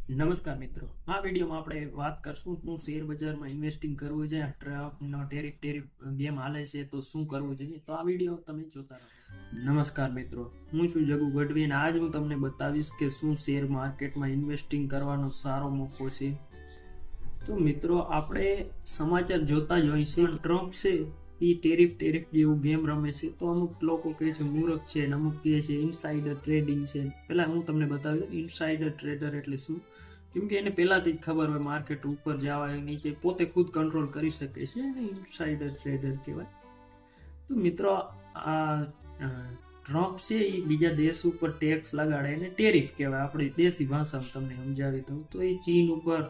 નમસ્કાર મિત્રો, આ વિડીયોમાં આપણે વાત કરશું હું શેર બજારમાં ઇન્વેસ્ટિંગ કરવું છે. ટ્રમ્પનો ટેરિફ ગેમ હાલે છે તો શું કરવું જોઈએ, તો આ વિડીયો તમે જોતા રહો. નમસ્કાર મિત્રો, હું છું જગુ ગઢવી અને આજ હું તમને બતાવીશ કે શું શેર માર્કેટમાં ઇન્વેસ્ટિંગ કરવાનો સારો મોકો છે. તો મિત્રો, આપણે સમાચાર જોતા જ હોય છે, ટ્રમ્પ છે એ ટેરિફ જેવું ગેમ રમે છે. તો અમુક લોકો કહે છે મૂર્ખ છે અને અમુક કહે છે ઇનસાઇડર ટ્રેડિંગ છે. પહેલા હું તમને બતાવ્યું ઇનસાઇડર ટ્રેડર એટલે શું, કેમ કે એને પહેલાથી જ ખબર હોય માર્કેટ ઉપર જવા નીચે પોતે ખુદ કંટ્રોલ કરી શકે છે, એને ઇનસાઇડર ટ્રેડર કહેવાય. તો મિત્રો, આ ટ્રમ્પ છે એ બીજા દેશ ઉપર ટેક્સ લગાડે એને ટેરિફ કહેવાય. આપણી દેશી ભાષામાં તમને સમજાવી દઉં તો એ ચીન ઉપર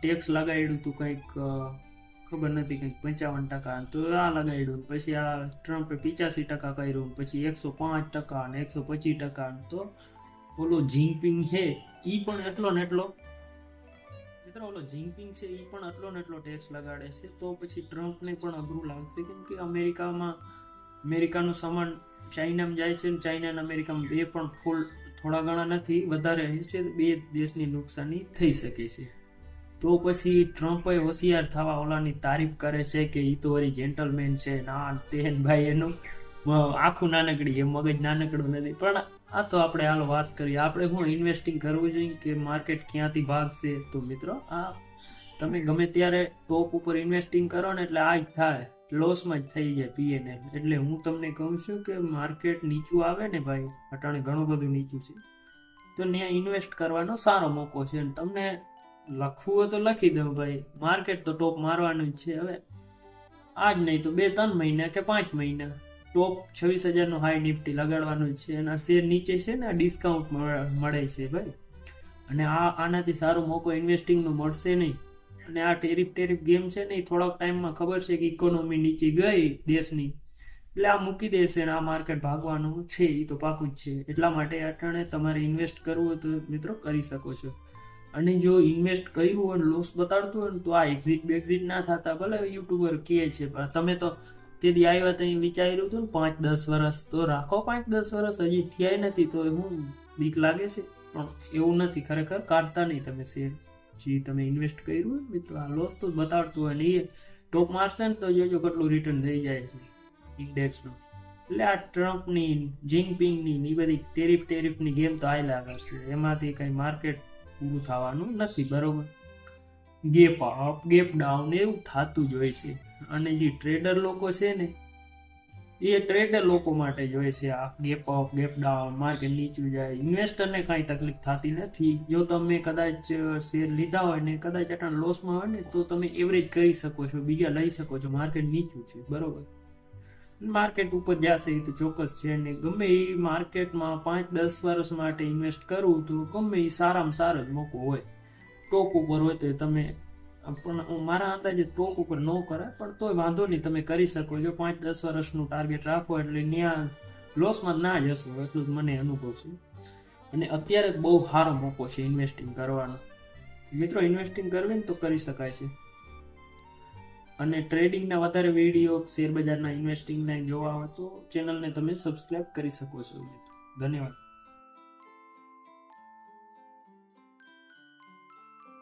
ટેક્સ લગાડ્યું હતું કંઈક ખબર નથી, કંઈક 55%, તો આ લગાડ્યું. પછી આ ટ્રમ્પે 85% કર્યું, પછી 105% અને 125%. તો ઓલો જિંગપિંગ છે એ પણ એટલો ને એટલો મિત્રો ઓલો જિંગપિંગ છે એ પણ એટલો ને એટલો ટેક્સ લગાડે છે. તો પછી ટ્રમ્પને પણ અઘરું લાગશે, કેમ કે અમેરિકાનું સામાન ચાઇનામાં જાય છે ને ચાઇના અને અમેરિકામાં બે પણ ફૂલ થોડા ઘણા નથી, વધારે છે. બે દેશની નુકસાની થઈ શકે છે. તો પછી ટ્રમ્પે હોશિયાર થવા ઓલાની તારીફ કરે છે કે એ તો વળી જેન્ટલમેન છે, ના તેન ભાઈ એનું આખું નાનકડી, એ મગજ નાનકડું નથી. પણ આ તો આપણે હાલ વાત કરીએ, આપણે શું ઇન્વેસ્ટિંગ કરવું જોઈએ કે માર્કેટ ક્યાંથી ભાગશે. તો મિત્રો, આ તમે ગમે ત્યારે ટોપ ઉપર ઇન્વેસ્ટિંગ કરો ને એટલે આ જ થાય, લોસમાં જ થઈ જાય PNL. એટલે હું તમને કહું છું કે માર્કેટ નીચું આવે ને ભાઈ, અટાણે ઘણું બધું નીચું છે, તો ત્યાં ઇન્વેસ્ટ કરવાનો સારો મોકો છે. અને તમને લખવું હોય તો લખી દઉં ભાઈ, માર્કેટ તો ટોપ મારવાનું જ છે. હવે આજ નહીં તો 2-3 મહિના કે 5 મહિના ટોપ 26,000 નો હાઈ નિફ્ટી લગાડવાનું જ છે. અને આ શેર નીચે છે ને ડિસ્કાઉન્ટ મળે છે ભાઈ, અને આનાથી સારો મોકો ઇન્વેસ્ટિંગનો મળશે નહીં. અને આ ટેરિફ ગેમ છે ને એ થોડાક ટાઈમમાં ખબર છે કે ઇકોનોમી નીચે ગઈ દેશની, એટલે આ મૂકી દેશે અને આ માર્કેટ ભાગવાનું છે, એ તો પાકું જ છે. એટલા માટે અટાણે તમારે ઇન્વેસ્ટ કરવું હોય તો મિત્રો કરી શકો છો. અને જો ઇન્વેસ્ટ કર્યું હોય લોસ બતાડતું હોય ને તો આ એક્ઝિટ ના થતા. ભલે યુટ્યુબર કહે છે, પણ તમે તો તેથી આવ્યા તો વિચાર્યું હતું ને 5-10 વર્ષ, તો રાખો 5-10 વર્ષ, હજી થયા નથી તો હું બીક લાગે છે. પણ એવું નથી, ખરેખર કાઢતા નહીં તમે શેર જે તમે ઇન્વેસ્ટ કર્યું હોય મિત્રો. આ લોસ તો બતાડતું હોય ને એ ટોપ મારશે ને તો જોજો કેટલું રિટર્ન થઈ જાય છે ઇન્ડેક્સનું. એટલે આ ટ્રમ્પની, જિંગપિંગની એ બધી ટેરિફની ગેમ તો હાલ્યા કરશે, એમાંથી કંઈ માર્કેટ પૂરું થવાનું નથી, બરોબર. ગેપ અપ ગેપ ડાઉન એવું થતું જ હોય છે. અને જે ટ્રેડર લોકો છે ને એ ટ્રેડર લોકો માટે જ હોય છે આ gap up gap down, market નીચું જાય. ઇન્વેસ્ટરને કાંઈ તકલીફ થતી નથી. જો તમે કદાચ શેર લીધા હોય ને કદાચ આટલા લોસમાં હોય ને તો તમે એવરેજ કરી શકો છો, બીજા લઈ શકો છો. માર્કેટ નીચું છે, બરોબર. માર્કેટ ઉપર જશે એ તો ચોક્કસ છે. ને ગમે એ માર્કેટમાં 5-10 વર્ષ માટે ઇન્વેસ્ટ કરવું તો ગમે એ સારામાં સારો જ મોકો હોય. ટોપ ઉપર હોય તો તમે, પણ મારા અંદાજે ટોપ ઉપર ન કરાય, પણ તોય વાંધો નહીં, તમે કરી શકો છો. 5-10 વર્ષનું ટાર્ગેટ રાખો એટલે ત્યાં લોસમાં ના જશો, એટલું જ મને અનુભવ છે. અને અત્યારે બહુ સારો મોકો છે ઇન્વેસ્ટિંગ કરવાનો. મિત્રો, ઇન્વેસ્ટિંગ કરવી ને તો કરી શકાય છે. અને ટ્રેડિંગના વધારે વિડીયો શેર બજારના ઇન્વેસ્ટિંગના જોવા હોય તો ચેનલને તમે સબસ્ક્રાઇબ કરી શકો છો. ધન્યવાદ.